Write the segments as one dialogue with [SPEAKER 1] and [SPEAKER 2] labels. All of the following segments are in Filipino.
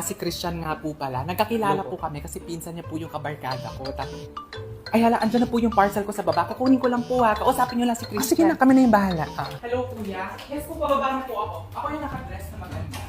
[SPEAKER 1] Si Christian nga po pala. Nagkakilala po kami kasi pinsan niya po yung kabarkada ko. Ay, hala, andyan na po yung parcel ko sa baba. Kukunin ko lang po ha. Kausapin niyo lang si Christian.
[SPEAKER 2] Sige na, kami na yung bahala.
[SPEAKER 1] Hello, kuya. Yes po, bababa na po ako. Ako yung nakadress na maganda.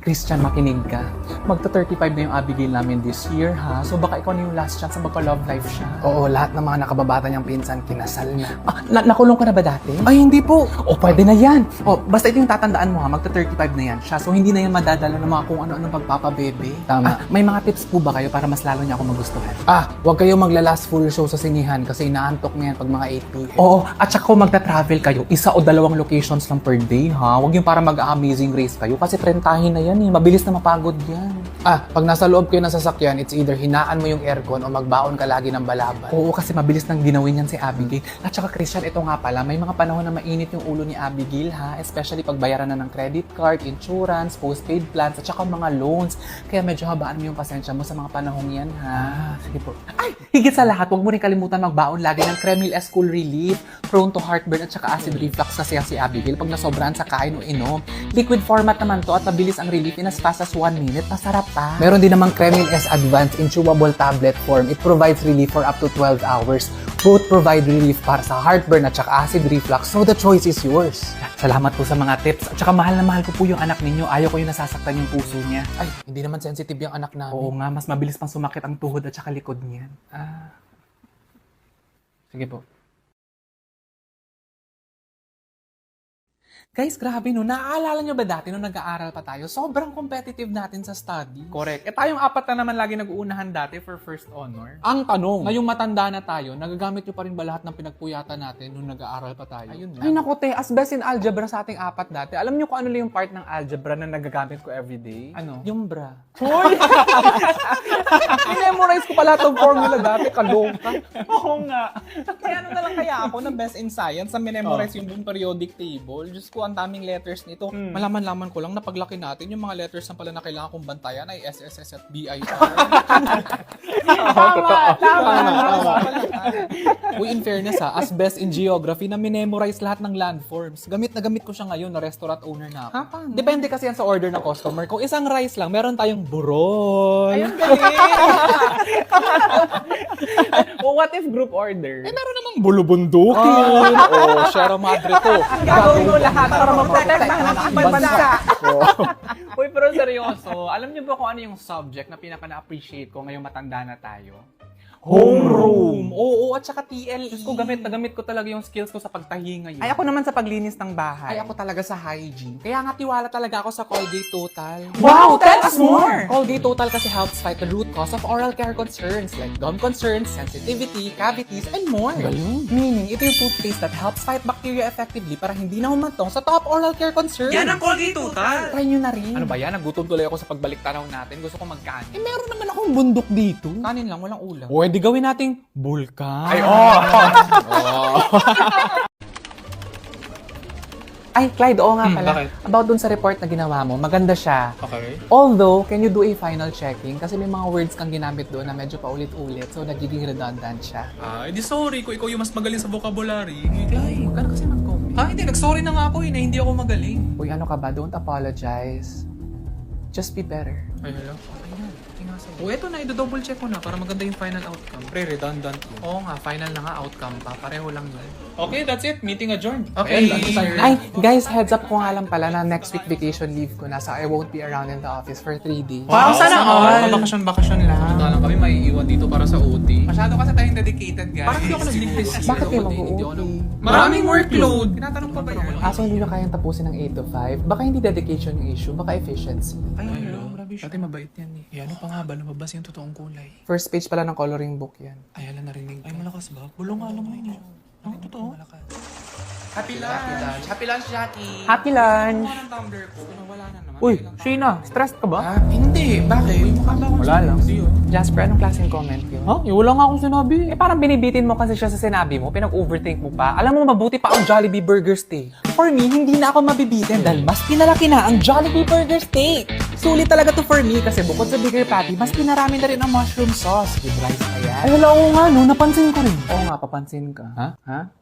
[SPEAKER 2] Christian, makinig ka. Magta-35 na yung Abigail namin this year, ha? So baka ikaw na yung last chance na magpa-love life siya.
[SPEAKER 3] Oo, lahat ng mga nakababata niyang pinsan, kinasal na.
[SPEAKER 2] Nakulong ka na ba dati?
[SPEAKER 3] Ay, hindi po.
[SPEAKER 2] O, pwede na yan. O, basta ito yung tatandaan mo, ha? Magta-35 na yan siya. So hindi na yan madadala ng mga kung ano-anong pagpapabebe.
[SPEAKER 3] Tama.
[SPEAKER 2] May mga tips po ba kayo para mas lalo niya ako magustuhan?
[SPEAKER 3] Huwag kayong magla-last full show sa sinihan kasi inaantok niyan pag mga 8 p.m.
[SPEAKER 2] Oo, at saka kung magta-travel kayo, 1 o 2 locations lang per day, ha? Huwag yung para mag-amazing race kayo kasi trentahin na yan, eh. Mabilis na mapagod yan.
[SPEAKER 3] Pag nasa loob kayo ng sasakyan, it's either hinaan mo yung aircon o magbaon ka lagi ng balaban.
[SPEAKER 2] Oo, kasi mabilis nang ginawin yan si Abigail. At saka Christian, ito nga pala, may mga panahon na mainit yung ulo ni Abigail, ha? Especially pag bayaran na ng credit card, insurance, postpaid plans, at saka mga loans. Kaya medyo habaan mo yung pasensya mo sa mga panahong yan, ha?
[SPEAKER 3] Sige po.
[SPEAKER 2] Ay, higit sa lahat, huwag mo rin kalimutan magbaon lagi ng Cremil S Cool Relief, prone to heartburn at saka acid reflux kasi si Abigail pag nasobrahan sa kain o inom. Liquid format naman to at mabilis ang relief in as fast as 1 minute. Masarap pa.
[SPEAKER 3] Meron din namang Cremil S Advanced in chewable tablet form. It provides relief for up to 12 hours. Both provide relief para sa heartburn at saka acid reflux, so the choice is yours.
[SPEAKER 2] Salamat po sa mga tips. At saka mahal na mahal ko po yung anak ninyo. Ayaw ko yung nasasaktan yung puso niya.
[SPEAKER 3] Ay, hindi naman sensitive yung anak namin.
[SPEAKER 2] Oo nga, mas mabilis pang sumakit ang tuhod at saka likod niyan.
[SPEAKER 3] Sige po.
[SPEAKER 2] Guys, grabe no. Naaalala nyo ba dati nung nag-aaral pa tayo? Sobrang competitive natin sa study.
[SPEAKER 1] Correct. Tayong apat na naman lagi nag-uunahan dati for first honor.
[SPEAKER 2] Ang tanong, ngayong matanda na tayo, nagagamit nyo pa rin ba lahat ng pinagpuyatan natin nung nag-aaral pa tayo?
[SPEAKER 1] Ayun
[SPEAKER 2] Ay naku te, as best in algebra sa ating apat dati. Alam nyo kung ano lang yung part ng algebra na nagagamit ko everyday?
[SPEAKER 1] Ano?
[SPEAKER 2] Yung bra.
[SPEAKER 1] Hoy!
[SPEAKER 2] I-memorize ko pa lahat ng formula dati, kaloka.
[SPEAKER 1] Oo nga. Kaya ano na lang kaya ako na best in science na minemorize yung buong periodic table. Diyos ko, ang daming letters nito. Malaman-laman ko lang na paglaki natin, yung mga letters na pala na kailangan kong bantayan ay SSS at BIR. Tama. Uy, in fairness as best in geography na minemorize lahat ng landforms. Gamit na gamit ko siya ngayon na restaurant owner na ako.
[SPEAKER 2] Paano?
[SPEAKER 1] Depende kasi yan sa order ng customer. Kung isang rice lang, meron tayong burol.
[SPEAKER 2] Ayun, galing! O what if group order?
[SPEAKER 1] Meron namang bulubundukin. O, Sierra Madre to.
[SPEAKER 2] Gagawin mo lahat para maprotektahan ang ibang bansa.
[SPEAKER 1] Uy, pero seryoso, alam niyo ba kung ano yung subject na pinaka-na-appreciate ko ngayong matanda na tayo?
[SPEAKER 2] Homeroom.
[SPEAKER 1] Oo, at saka TLE.
[SPEAKER 2] Diyos ko, gamit na gamit ko talaga yung skills ko sa pagtahi ngayon.
[SPEAKER 1] Ay, ako naman sa paglinis ng bahay.
[SPEAKER 2] Ay, ako talaga sa hygiene. Kaya nga tiwala talaga ako sa Colgate Total.
[SPEAKER 1] Wow, tell us more!
[SPEAKER 2] Colgate Total kasi helps fight the root cause of oral care concerns like gum concerns, sensitivity, cavities, and more. Meaning, ito yung toothpaste that helps fight bacteria effectively para hindi na humantong sa top oral care concerns.
[SPEAKER 1] Yan ang Colgate Total!
[SPEAKER 2] Try nyo na rin.
[SPEAKER 1] Ano ba yan? Nagutom tuloy ako sa pagbalik tanaw natin. Gusto ko magkanin.
[SPEAKER 2] Eh, meron naman akong bundok dito.
[SPEAKER 1] Kanin lang, walang ulam.
[SPEAKER 2] O, edi gawin nating bulkan.
[SPEAKER 1] Ay, oh!
[SPEAKER 2] Ay, Clyde, oo nga pala.
[SPEAKER 1] bakit?
[SPEAKER 2] About dun sa report na ginawa mo, maganda siya.
[SPEAKER 1] Okay.
[SPEAKER 2] Although, can you do a final checking? Kasi may mga words kang ginamit doon na medyo paulit-ulit. So, nagiging redundant siya.
[SPEAKER 4] Edi sorry kung ikaw yung mas magaling sa vocabulary.
[SPEAKER 2] Ay, huwag ka na kasi mag-comment.
[SPEAKER 4] Hindi. Nag-sorry na nga ako na hindi ako magaling.
[SPEAKER 2] Uy, ano ka ba? Don't apologize. Just be better.
[SPEAKER 4] Ay, hello? Eto na, i-double check ko na para maganda yung final outcome. Pre-redundant yun.
[SPEAKER 2] Oo nga, final na nga outcome pa. Pareho lang yun.
[SPEAKER 4] Okay, that's it. Meeting adjourned.
[SPEAKER 1] Okay.
[SPEAKER 2] Ay, guys, heads up ko nga lang pala na next week vacation leave ko na. So, I won't be around in the office for 3 days.
[SPEAKER 1] Wow, sana all!
[SPEAKER 4] Bakasyon lang. Lang kami may iwan dito para sa OT.
[SPEAKER 1] Masyado kasi tayong dedicated, guys.
[SPEAKER 4] Parang hindi ako nag-leave
[SPEAKER 2] Bakit kayo mag-OT?
[SPEAKER 4] Maraming workload. Tinatanong pa ba yan?
[SPEAKER 2] So, hindi nyo kayang tapusin ng 8 to 5? Baka hindi dedication yung issue, baka efficiency.
[SPEAKER 4] Ay, hello. Dati mabait yan eh. Ano pa nga ba? Lumabas yung totoong kulay.
[SPEAKER 2] First page pala ng coloring book yan.
[SPEAKER 4] Ay, ala narinig. Ay, malakas ba? Bulong nga lang ngayon. Ang totoo? Malakas.
[SPEAKER 1] Happy lunch! Happy lunch, Jackie!
[SPEAKER 2] Happy lunch!
[SPEAKER 1] Ang tumbler ko, wala na naman.
[SPEAKER 2] Uy, Sheena, stressed ka ba?
[SPEAKER 4] Hindi. Bakit? Mukha ba akong
[SPEAKER 2] Wala lang.
[SPEAKER 4] Hindi yun.
[SPEAKER 2] Jasper, anong klaseng comment yun?
[SPEAKER 1] Huh? Yung wala nga akong sinabi.
[SPEAKER 2] Eh, parang binibitin mo kasi siya sa sinabi mo, pinag-overthink mo pa. Alam mo, mabuti pa ang Jollibee Burger Steak. For me, hindi na ako mabibitin dahil mas pinalaki na ang Jollibee Burger Steak. Sulit talaga to for me kasi bukod sa bigger patty, mas pinarami na rin ang mushroom sauce with rice pa yan. Ay, wala, oo nga, no, napansin ko rin. Oo nga, papansin ka. Ha?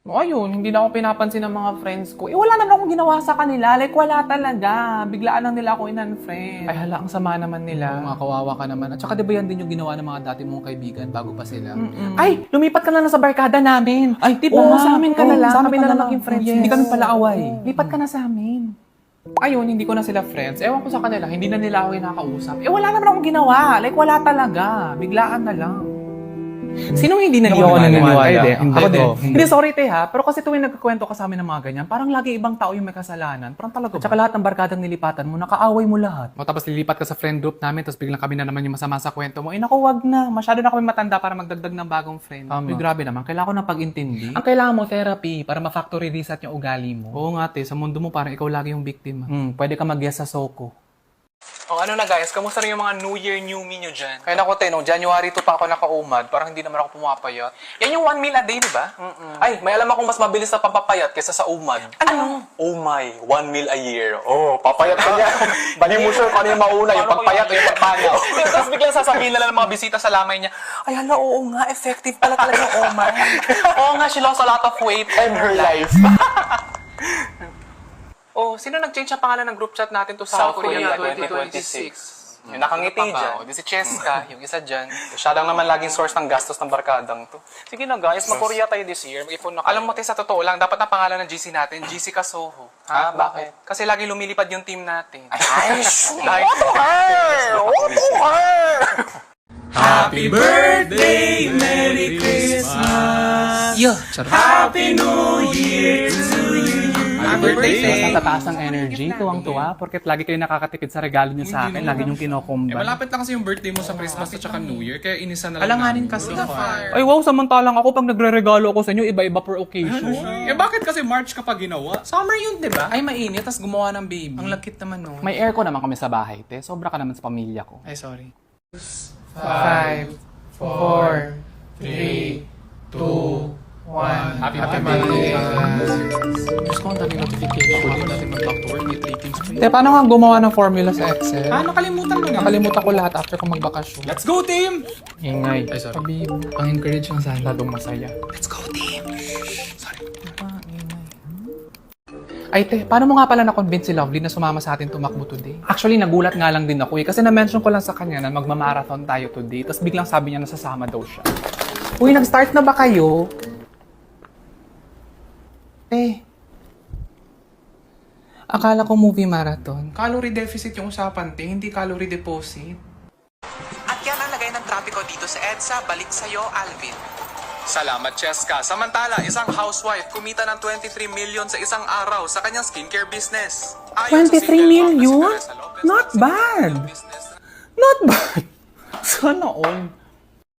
[SPEAKER 2] O ayun, hindi na ako pinapansin ng mga friends ko. Wala naman akong ginawa sa kanila. Like, wala talaga. Biglaan lang nila ako in-unfriend. Ay, hala, ang sama naman nila.
[SPEAKER 1] Mga kawawa ka naman. At saka di ba yan din yung ginawa ng mga dati mong kaibigan bago pa sila?
[SPEAKER 2] Ay, lumipat ka na lang sa barkada namin.
[SPEAKER 1] Ay,
[SPEAKER 2] Diba,
[SPEAKER 1] oo nga.
[SPEAKER 2] sa amin ka na
[SPEAKER 1] Oo,
[SPEAKER 2] lang.
[SPEAKER 1] sa amin
[SPEAKER 2] Kami
[SPEAKER 1] ka
[SPEAKER 2] na lang
[SPEAKER 1] na lang.
[SPEAKER 2] maging friends.
[SPEAKER 1] Yes.
[SPEAKER 2] Hindi kami pala away.
[SPEAKER 1] Lipat
[SPEAKER 2] ka na sa amin.
[SPEAKER 1] Ayun, hindi ko na sila friends. Ewan ko sa kanila, hindi na nila ako kinakausap.
[SPEAKER 2] Wala naman akong ginawa. Like, wala talaga. Biglaan na lang. Sinong hindi
[SPEAKER 1] Hindi ako naniniwala. Ako din.
[SPEAKER 2] Hindi, sorry te ha. Pero kasi tuwing nagkukwento ka sa amin ng mga ganyan, parang lagi ibang tao yung may kasalanan. Parang talaga. At saka lahat ng barkadang nilipatan mo, nakaaway mo lahat.
[SPEAKER 1] O tapos lilipat ka sa friend group namin, tapos biglang kami na naman yung masama sa kwento mo.
[SPEAKER 2] Naku, wag na. Masyado na kami matanda para magdagdag ng bagong friend.
[SPEAKER 1] Tama.
[SPEAKER 2] Uy, grabe naman. Kailangan ko ng pag-intindi.
[SPEAKER 1] Ang kailangan mo, therapy, para ma-factory reset yung ugali mo.
[SPEAKER 2] Oo nga te, sa mundo mo parang ikaw lagi yung biktima.
[SPEAKER 1] Pwede ka mag-guess sa Soko.
[SPEAKER 2] O ano na guys, kamusta na yung mga New Year, New Me nyo dyan? Kaya naku te, nung January 2 pa ako naka-umad, parang hindi naman ako pumapayat. Yan yung 1 meal a day, di ba? Ay, may alam akong mas mabilis na pampapayat kaysa sa umad. Ano? Oh my, 1 meal a year. Oh, papayat ka niya. Hindi mo sure kung ano yung mauna, yung pagpayat o yung pagpanaw. Tapos biglang sasabihin na lang ng mga bisita sa lamay niya, ay hala, oo nga, effective pala talaga yung umad. Oo nga, she lost a lot of weight in her life. Oh, sino nag-change ang pangalan ng group chat natin to South Korea 2026? Yung nakangiti dyan. Di si Cheska, yung isa dyan. Siya lang naman laging source ng gastos ng barkadang to. Sige na guys, mag-Korea tayo this year. Mag-ipon na kayo. Alam mo, sa totoo lang, dapat ang pangalan ng GC natin, GC Kasoho. Ha? Bakit? Kasi lagi lumilipad yung team natin. Ay,
[SPEAKER 1] Happy birthday, Merry Christmas!
[SPEAKER 2] Yeah.
[SPEAKER 1] Happy New Year to you! Happy birthday!
[SPEAKER 2] Ang tataas ng energy, tuwang-tuwa, porket lagi kayo nakakatipid sa regalo niyo sa akin, lagi niyong kinokomban.
[SPEAKER 1] Malapit lang kasi yung birthday mo sa Christmas at saka New Year, kaya inisa na lang
[SPEAKER 2] Alanganin
[SPEAKER 1] namin.
[SPEAKER 2] kasi. Ay wow, samantalang ako pag nagre-regalo ako sa inyo, iba-iba per occasion.
[SPEAKER 1] Bakit kasi March ka pa ginawa? Summer yun, di ba?
[SPEAKER 2] Ay, mainit, tas gumawa ng baby.
[SPEAKER 1] Ang lakit naman, no?
[SPEAKER 2] May aircon naman kami sa bahay, te. Sobra ka naman sa pamilya ko.
[SPEAKER 1] Ay, sorry.
[SPEAKER 2] 5, 4, 3, 2, 1.
[SPEAKER 1] Happy birthday! Diyos ko, ang daming notification. Bago natin mag-talk to work, may 3 things pa yun.
[SPEAKER 2] Te, paano nga gumawa ng formula sa Excel?
[SPEAKER 1] Nakalimutan mo na.
[SPEAKER 2] Nakalimutan ko lahat after ko magbakasyon.
[SPEAKER 1] Let's go, team!
[SPEAKER 2] Ingay.
[SPEAKER 1] Ay, sorry.
[SPEAKER 2] Sabi mo.
[SPEAKER 1] Ang encourage lang sana.
[SPEAKER 2] Ladong masaya.
[SPEAKER 1] Let's go, team! Sorry.
[SPEAKER 2] Ay, te, paano mo nga pala na-convince si Lovely na sumama sa atin tumakbo today? Actually, nagulat nga lang din ako eh. Kasi na-mention ko lang sa kanya na magmamarathon tayo today. Tapos biglang sabi niya na sasama daw siya. Uy, nag-start na ba kayo? Te, akala ko movie marathon.
[SPEAKER 1] Calorie deficit yung usapan, te. Hindi calorie deposit.
[SPEAKER 2] At yan ang lagay ng trapiko dito sa EDSA. Balik sa'yo, Alvin.
[SPEAKER 1] Salamat, Cheska. Samantala, isang housewife kumita ng 23 million sa isang araw sa kanyang skincare business. Ayon sa
[SPEAKER 2] 23
[SPEAKER 1] single mom na si
[SPEAKER 2] million?
[SPEAKER 1] Teresa Lopez,
[SPEAKER 2] Not
[SPEAKER 1] ang
[SPEAKER 2] bad.
[SPEAKER 1] business na
[SPEAKER 2] Not bad. Sana all.